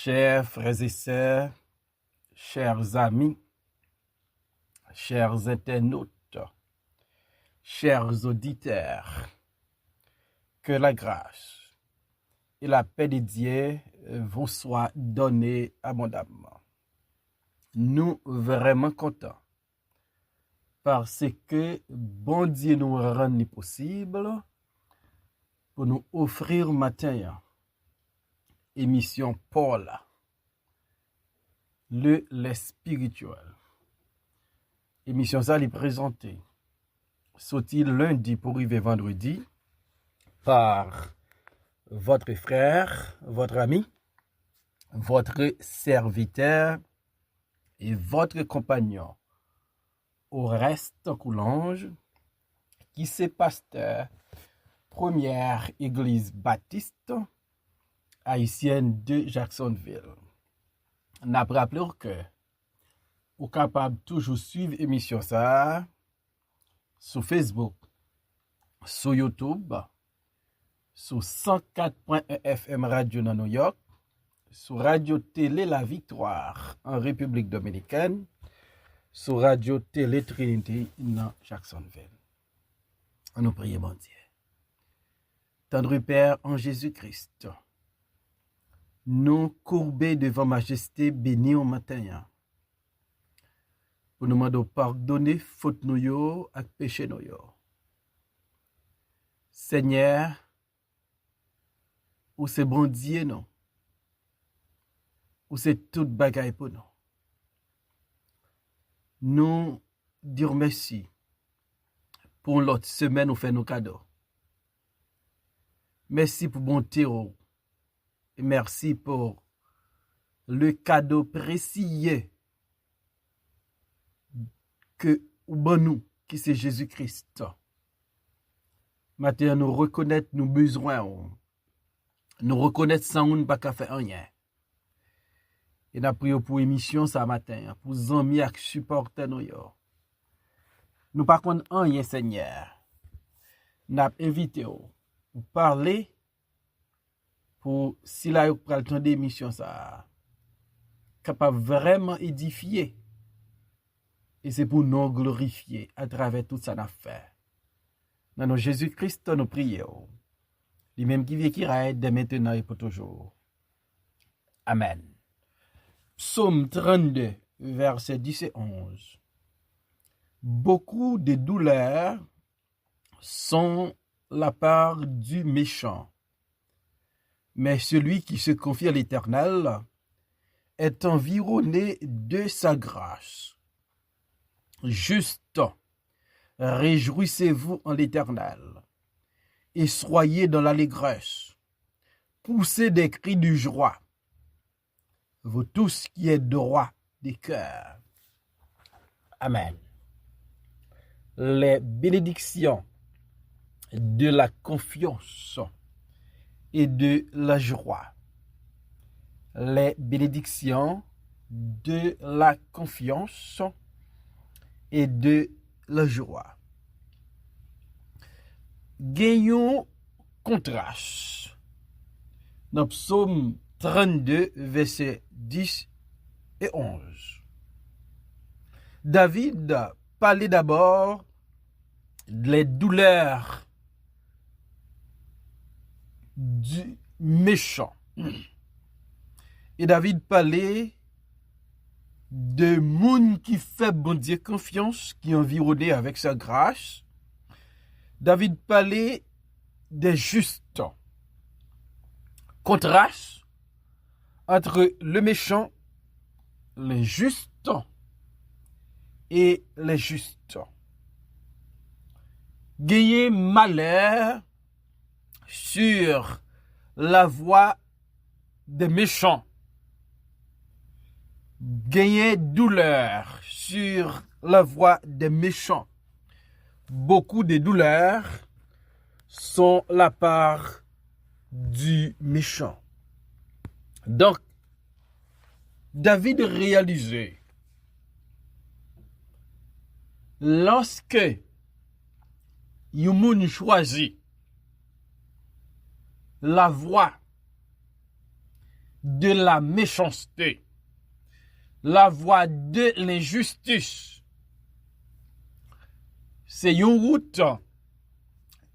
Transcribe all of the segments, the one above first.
Chers frères et sœurs, chers amis, chers internautes, chers auditeurs, que la grâce et la paix de Dieu vous soient données abondamment. Nous vraiment contents parce que bon Dieu nous rend possible pour nous offrir matin émission Paul, le lait spirituel. Émission ça est présentée sorti lundi pour arriver vendredi par votre frère, votre ami, votre serviteur et votre compagnon Oreste Coulange, qui c'est pasteur première église baptiste haïtienne de Jacksonville. N'a rappelé que vous capable toujours suivre émission ça sur Facebook, sur YouTube, sur 104.1 FM Radio dans New York, sur Radio Télé La Victoire en République Dominicaine, sur Radio Télé Trinity dans Jacksonville. On nous prie, mon Dieu. Tendre Père en Jésus-Christ, nous courber devant Majesté bénie au matin, pour nous demander pardonner faute nous yo et péché nous yo. Seigneur, ou c'est bon Dieu non, ou c'est toute bagaille pour nous. Nous dire merci pour l'autre semaine où fait nos cadeaux. Merci pour bonté et merci pour le cadeau précieux que bon nous qui c'est Jésus-Christ. Maintenant nous reconnaître nos besoins, nous reconnaître sans nous pas faire rien. Et nous prions pour émission ce matin, pour amis et supporter nous. Nous par contre rien Seigneur. Nous invité pour parler pour si là vous prenez le temps d'émission ça capable vraiment édifier. Et c'est pour nous glorifier à travers tout ça n'a fait. Dans nos Jésus-Christ nous prions. Lui-même qui vit qui règne dès maintenant et pour toujours. Amen. Psaume 32, versets 10 et 11. Beaucoup de douleurs sont la part du méchant, mais celui qui se confie à l'Éternel est environné de sa grâce. Juste, réjouissez-vous en l'Éternel et soyez dans l'allégresse. Poussez des cris de joie, vous tous qui êtes droits des cœurs. Amen. Les bénédictions de la confiance et de la joie. Les bénédictions de la confiance et de la joie. Gagnons contraste. Dans Psaume 32, versets 10 et 11. David parlait d'abord des douleurs du méchant. Et David parlait de monde qui fait bon Dieu confiance, qui est environné avec sa grâce. David parlait des justes. Contraste entre le méchant, les justes et les justes. Gagner malheur sur la voie des méchants. Gagner douleur sur la voie des méchants. Beaucoup de douleurs sont la part du méchant. Donc, David réalisait, lorsque Yumoun choisit la voie de la méchanceté, la voie de l'injustice. C'est une route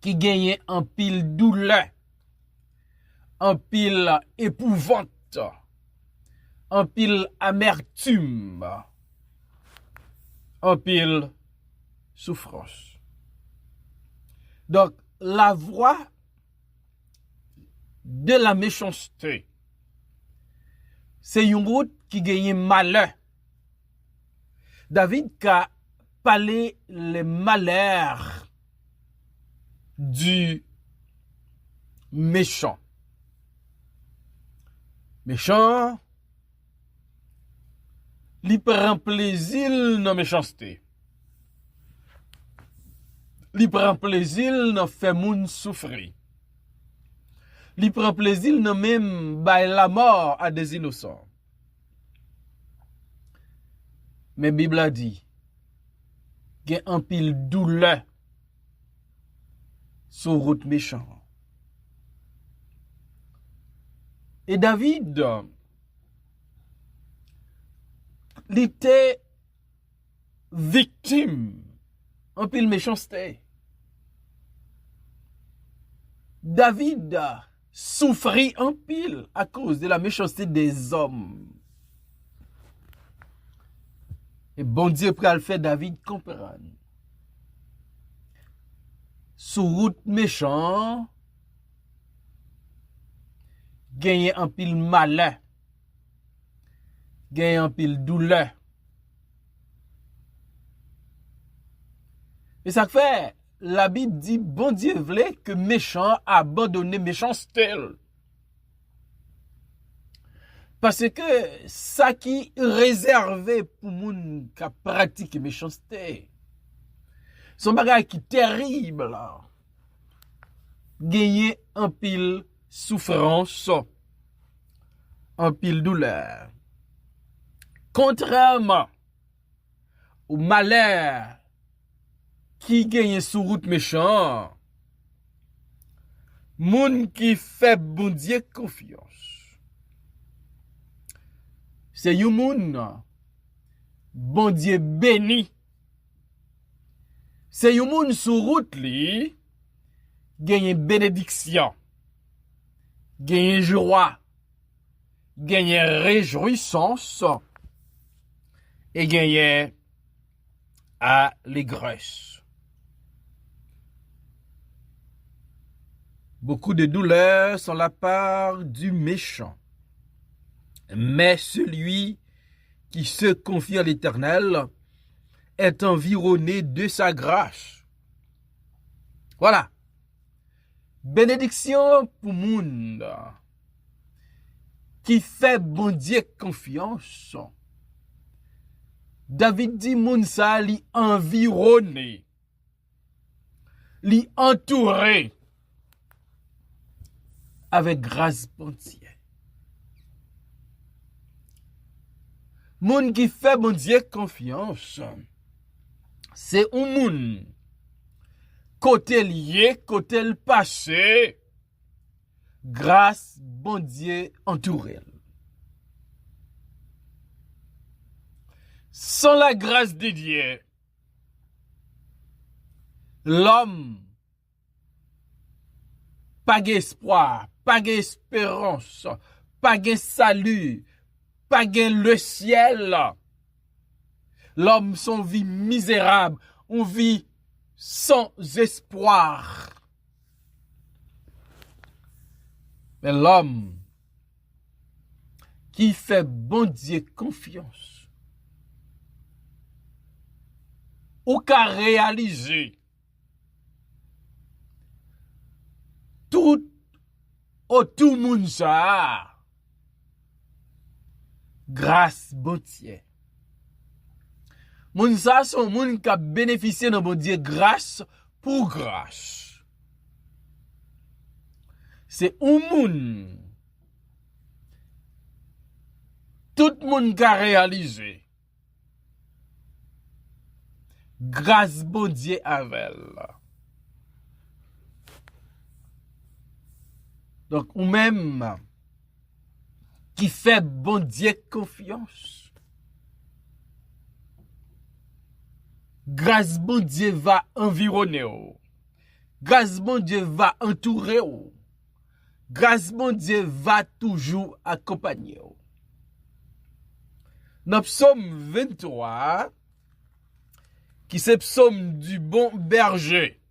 qui gagne en pile douleur, en pile épouvante, en pile amertume, en pile souffrance. Donc, la voie de la méchanceté, c'est une route qui gagne malheur. David a parlé les malheurs du méchant. Méchant, il prend plaisir dans la méchanceté. Il prend plaisir dans faire moun souffrir. Il prend plaisir dans même bailler la mort à des innocents. Mais la Bible a dit qu'il y a un pile douleur sur route méchant. Et David, il était victime un pile méchanceté. David souffrit un pile à cause de la méchanceté des hommes. Et bon Dieu pral fait David comprendre. Sur route méchant, gagner un pile malheur, gagner un pile douleur. Et ça fait, la Bible dit, bon Dieu voulait que méchant abandonne méchanceté. Parce que ça qui est réservé pour moun qui pratique méchanceté, son bagage qui est terrible, gagner un pile souffrance, un pile douleur. Contrairement au malheur qui gagne sur route méchant, moun qui fait bon Dieu confiance. C'est yon moun bon Dieu béni. C'est yon moun sur route li gagne bénédiction, gagne joie, gagne réjouissance et gagne allégresse. Beaucoup de douleurs sont la part du méchant. Mais celui qui se confie à l'Éternel est environné de sa grâce. Voilà. Bénédiction pour monde qui fait bon Dieu confiance. David dit moun sa li environné, li entouré avec grâce bon Dieu. Moun qui fait bon Dieu confiance, c'est un moun côté lié, côté le passé, grâce bon Dieu entouré. Sans la grâce de Dieu, l'homme pas d'espoir, pas d'espérance, pas de salut, pas le ciel. L'homme son vie misérable, on vit sans espoir. Mais l'homme qui fait bon Dieu confiance, ou qu'a réalisé tout autour moun sa, grâce bon Dieu. Moun sa son moun qui a bénéficié de bon Dieu grâce pour grâce. C'est un moun tout moun qui a réalisé grâce bon Dieu avec elle. Donc ou même qui fait bon Dieu confiance, grâce bon Dieu va environner ou. Grâce bon Dieu va entourer ou. Grâce bon Dieu va toujours accompagner ou. Dans psaume 23, qui c'est psaume du bon berger.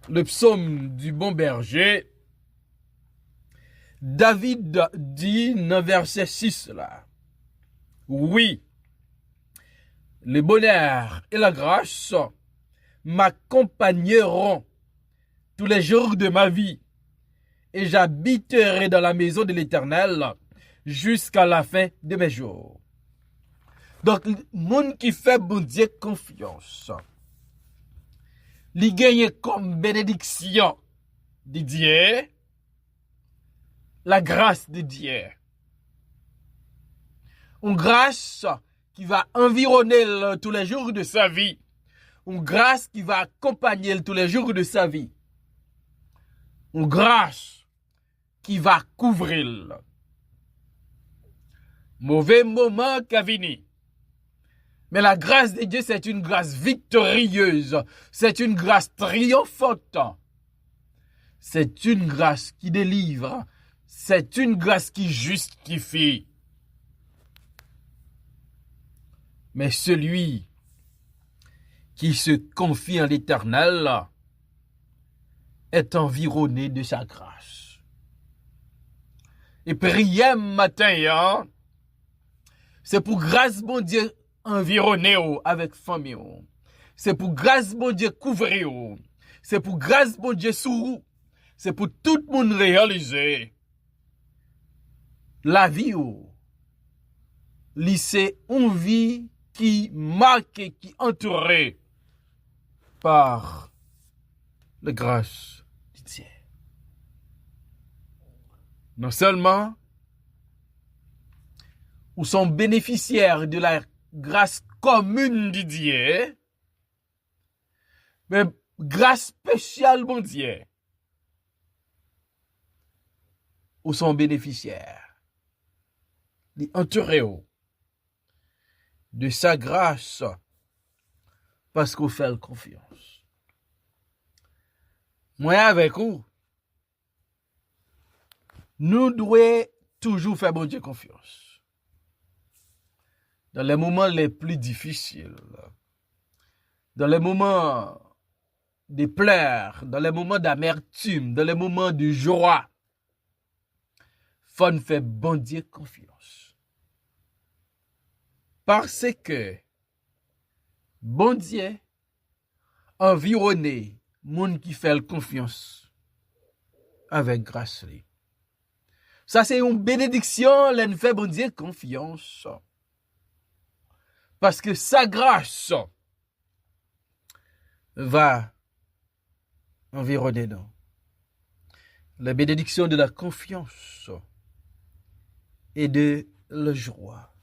Le psaume du bon berger, David dit dans verset 6 là, oui, le bonheur et la grâce m'accompagneront tous les jours de ma vie et j'habiterai dans la maison de l'Éternel jusqu'à la fin de mes jours. Donc, le monde qui fait bon Dieu confiance, li gagne comme bénédiction de Dieu, la grâce de Dieu. Une grâce qui va environner tous les jours de sa vie. Une grâce qui va accompagner tous les jours de sa vie. Une grâce qui va couvrir. Mauvais moment qu'a venu. Mais la grâce de Dieu, c'est une grâce victorieuse. C'est une grâce triomphante. C'est une grâce qui délivre. C'est une grâce qui justifie. Mais celui qui se confie en l'Éternel est environné de sa grâce. Et prier matin, c'est pour grâce bon Dieu environner avec famille. C'est pour grâce bon Dieu couvrir. C'est pour grâce bon Dieu sourire. C'est pour tout le monde réaliser la vie. C'est une vie qui marque, qui entourée par la grâce de Dieu. Non seulement ou sont bénéficiaires de la grâce commune de Dieu, mais grâce spéciale de Dieu, ou sont bénéficiaires, les entourés de sa grâce, parce qu'on fait confiance. Moi avec vous, nous devons toujours faire bon Dieu confiance. Dans les moments les plus difficiles, dans les moments de pleurs, dans les moments d'amertume, dans les moments de joie, faut faire bon Dieu confiance. Parce que bon Dieu environné monde qui fait confiance avec grâce. Ça c'est une bénédiction, l'en fait bon Dieu confiance. Parce que sa grâce va environner nous. La bénédiction de la confiance et de la joie.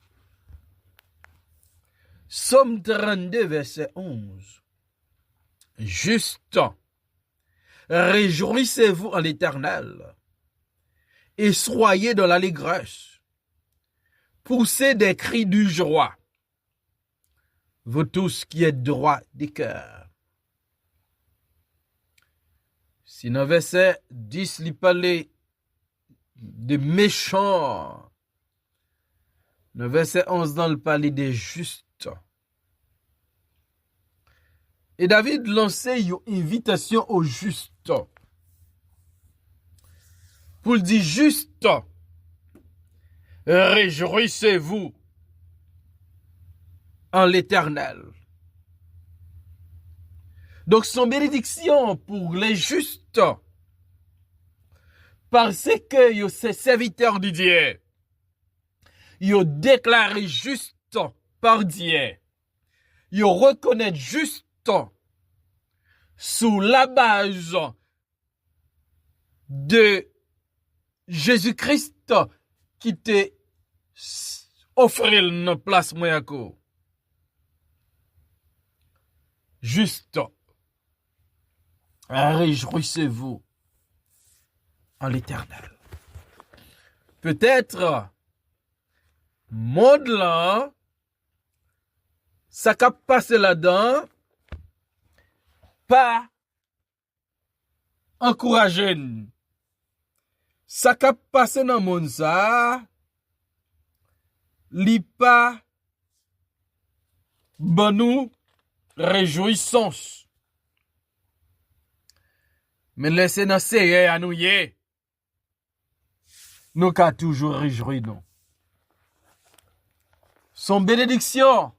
Psaume 32, verset 11. Juste, réjouissez-vous en l'Éternel et soyez dans l'allégresse. Poussez des cris de joie, vous tous qui êtes droits du cœur. Si dans verset 10, il parlait de méchants, dans verset 11, dans le parlait des justes. Et David lançait une invitation aux justes. Pour dire juste, réjouissez-vous en l'Éternel. Donc son bénédiction pour les justes, parce que yo ces serviteurs de Dieu, yo déclaré juste par Dieu, yo reconnaître juste sous la base de Jésus-Christ qui te offre une place moyako. Juste, réjouissez-vous en l'Éternel. peut-être, monde là, ça cap passer là-dedans, pas encourager. Ça cap passer dans le monde ça, li pas bon nous réjouissance. Mais laissez nous serrer à nous y. Nous qu'à toujours réjouir nous. Son bénédiction.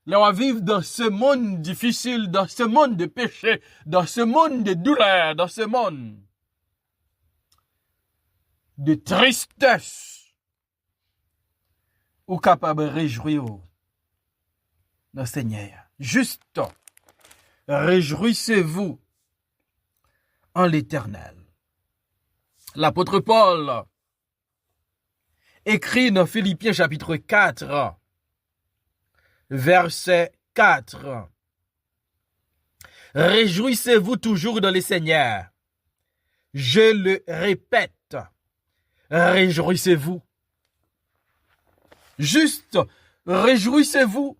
Là, on va vivre dans ce monde difficile, dans ce monde de péché, dans ce monde de douleur, dans ce monde de tristesse. Ou capable de réjouir dans Seigneur. Juste, réjouissez-vous en l'Éternel. L'apôtre Paul écrit dans Philippiens chapitre 4, verset 4. Réjouissez-vous toujours dans le Seigneur. Je le répète, réjouissez-vous. Juste, réjouissez-vous.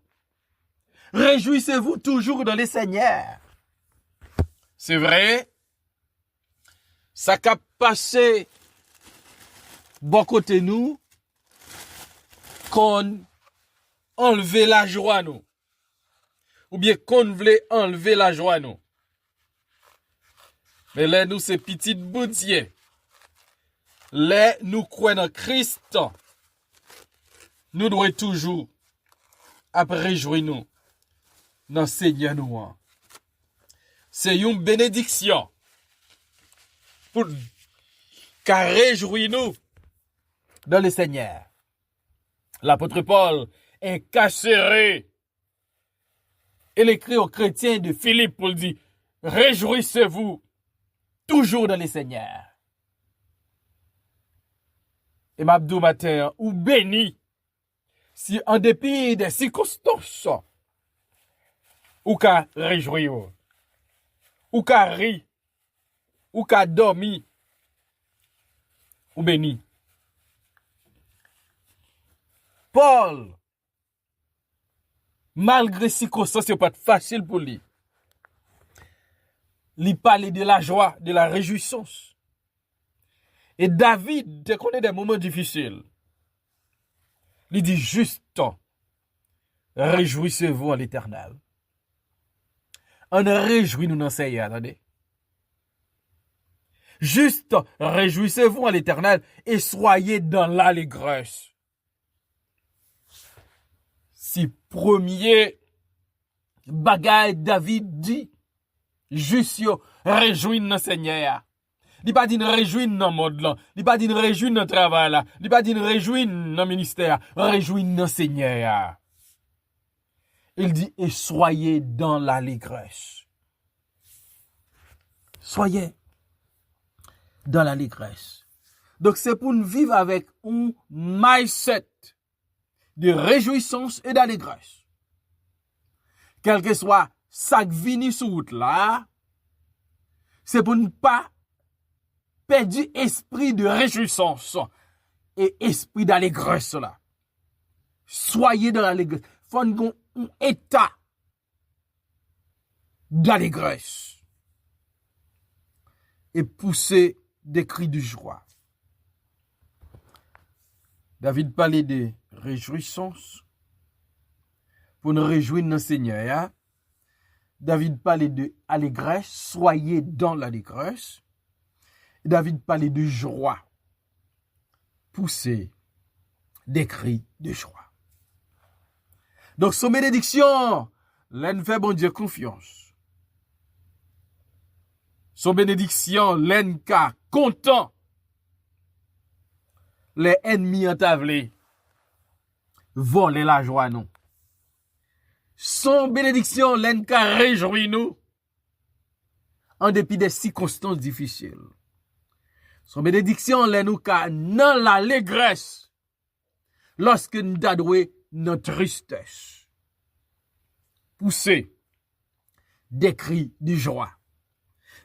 Réjouissez-vous toujours dans le Seigneur. C'est vrai, ça a passé bon côté nous, qu'on enlever la joie nous. Ou bien qu'on voulait enlever la joie nous. Mais là, nous, c'est petite boutier. Là, nous croyons en Christ. Nous devons toujours, après réjouir nous, dans Seigneur nous. C'est une bénédiction. Pour qu'à réjouir nous dans le Seigneur. L'apôtre Paul incarcéré. Il écrit aux chrétiens de Philippe pour dire, réjouissez-vous toujours dans le Seigneur. Et m'abdou matin, ou béni, si en dépit des circonstances, ou qu'à réjouir, ou qu'à rire, ou qu'à dormir, ou béni. Paul, malgré circonstances, ce n'est pas facile pour lui. Il parlait de la joie, de la réjouissance. Et David, dès qu'on est des moments difficiles, il dit juste, réjouissez-vous en l'Éternel. On réjouit nous dans le Seigneur, attendez. Juste, réjouissez-vous en l'Éternel et soyez dans l'allégresse. Si premier bagaille David dit, juste réjouis dans le Seigneur. Il pas dit réjouis dans le monde là, il pas dit réjouis dans le travail là, il pas dit réjouis dans le ministère, réjouis dans le Seigneur. Il dit et soyez dans l'allégresse. Soyez dans l'allégresse. Donc c'est pour nous vivre avec un mindset de réjouissance et d'allégresse. Quel que soit ça qui vient sur route là, c'est pour ne pas perdre esprit de réjouissance et esprit d'allégresse là. Soyez dans l'allégresse. Faut un état d'allégresse. Et pousser des cris de joie. David parlait de réjouissance. Pour nous réjouir dans le Seigneur. David parlait de allégresse. Soyez dans l'allégresse. David parlait de joie. Pousser des cris de joie. Donc, son bénédiction, l'en fait bon Dieu confiance. Son bénédiction, l'en ka content. Les ennemis entavelés. Voler la joie, non. Son bénédiction, l'en ka réjouit nous. En dépit des circonstances difficiles. Son bénédiction, l'en nous ka dans l'allégresse. Lorsque nous dadoué notre tristesse. Pousser des cris de joie.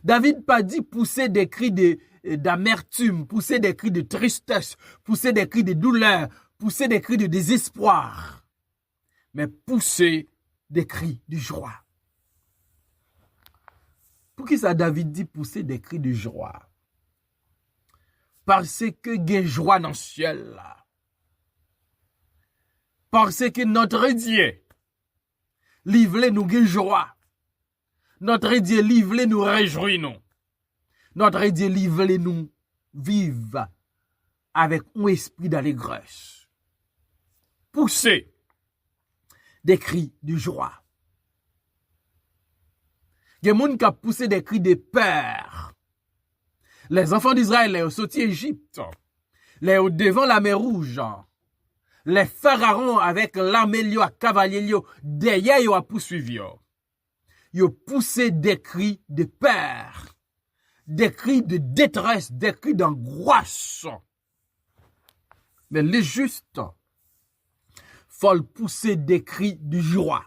David pas dit pousser des cris de d'amertume, pousser des cris de tristesse, pousser des cris de douleur, pousser des cris de désespoir, mais pousser des cris de joie. Pour qui ça David dit pousser des cris de joie? Parce que il y a joie dans le ciel là. Parce que notre Dieu livre nous gain joie. Notre Dieu livre nous réjouit nous. Notre Dieu livre nous vivre avec un esprit d'allégresse. Pousser des cris de joie. Il y a des gens qui ont poussé des cris de peur. Les enfants d'Israël, les sortis d'Égypte, les devant la mer Rouge, les pharaons avec l'armée à cavalier, derrière, ils ont poursuivi. Ils ont poussé des cris de peur, des cris de détresse, des cris d'angoisse. Mais les justes, faut pousser des cris de joie.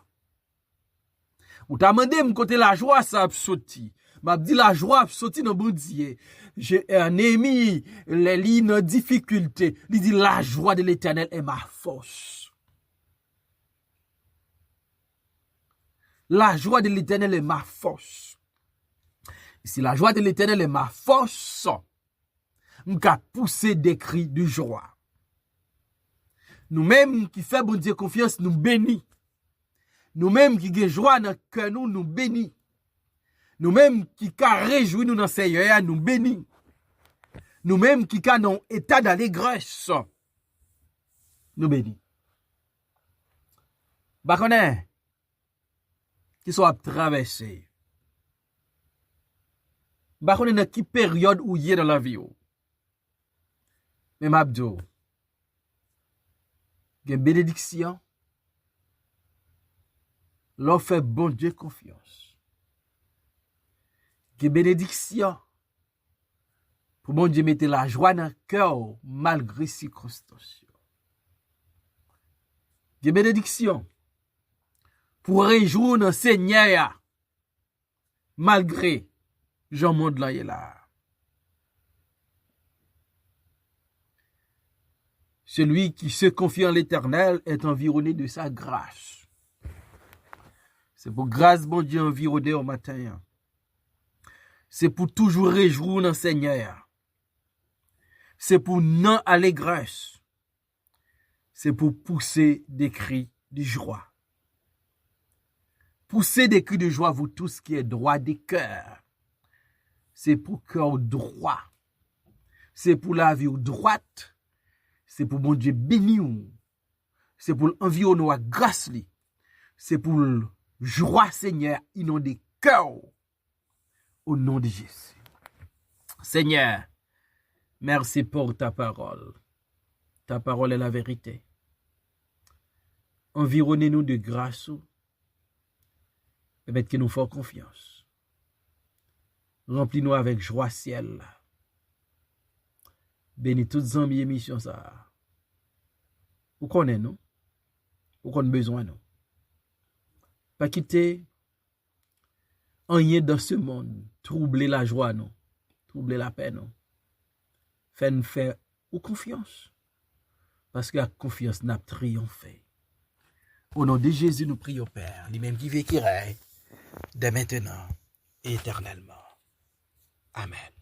Ou t'as demandé côté la joie ça a sorti. M'a dit la joie a sorti dans bon Dieu. J'ai un ami les lignes difficulté, il dit la joie de l'Éternel est ma force. La joie de l'Éternel est ma force. Si la joie de l'Éternel est ma force, m'ka pousser des cris de joie. Nous-mêmes qui fait bon Dieu confiance, nous bénis. Nous-mêmes qui avons joie dans le cœur, nous bénis. Nous-mêmes qui avons réjoui nous dans le Seigneur, nous bénis. Nous-mêmes qui avons un état d'allégresse, nous bénis. Bakonè, qui soit traversé. Bakonè dans quelle période où y est dans la vie. Mais m'abdou, il y a une bénédiction. L'on fait bon Dieu confiance. Que bénédiction. Pour bon Dieu mettre la joie dans le cœur malgré circonstances. Que bénédiction. Pour réjouir dans le Seigneur malgré Jean monde là est là. Celui qui se confie en l'Éternel est environné de sa grâce. C'est pour grâce, bon Dieu, environné au matin. C'est pour toujours réjouir dans le Seigneur. C'est pour non allégresse. C'est pour pousser des cris de joie. Pousser des cris de joie, vous tous qui êtes droit des cœurs. C'est pour cœur droit. C'est pour la vie droite. C'est pour bon Dieu bénir. C'est pour environner à grâce. C'est pour joie, Seigneur, inonder cœur au nom de Jésus. Seigneur, merci pour ta parole. Ta parole est la vérité. Environnez-nous de grâce. Permettez que nous fassions confiance. Remplis-nous avec joie ciel. Bénis toutes les amis émissions ça. Où connaît nous? Où qu'on besoin nous? Pas quitter rien dans ce monde, troubler la joie, non, troubler la paix, non. Fais-nous faire ou confiance. Parce que la confiance n'a triomphé. Au nom de Jésus, nous prions, Père, lui-même qui vit, qui règne, dès maintenant et éternellement. Amen.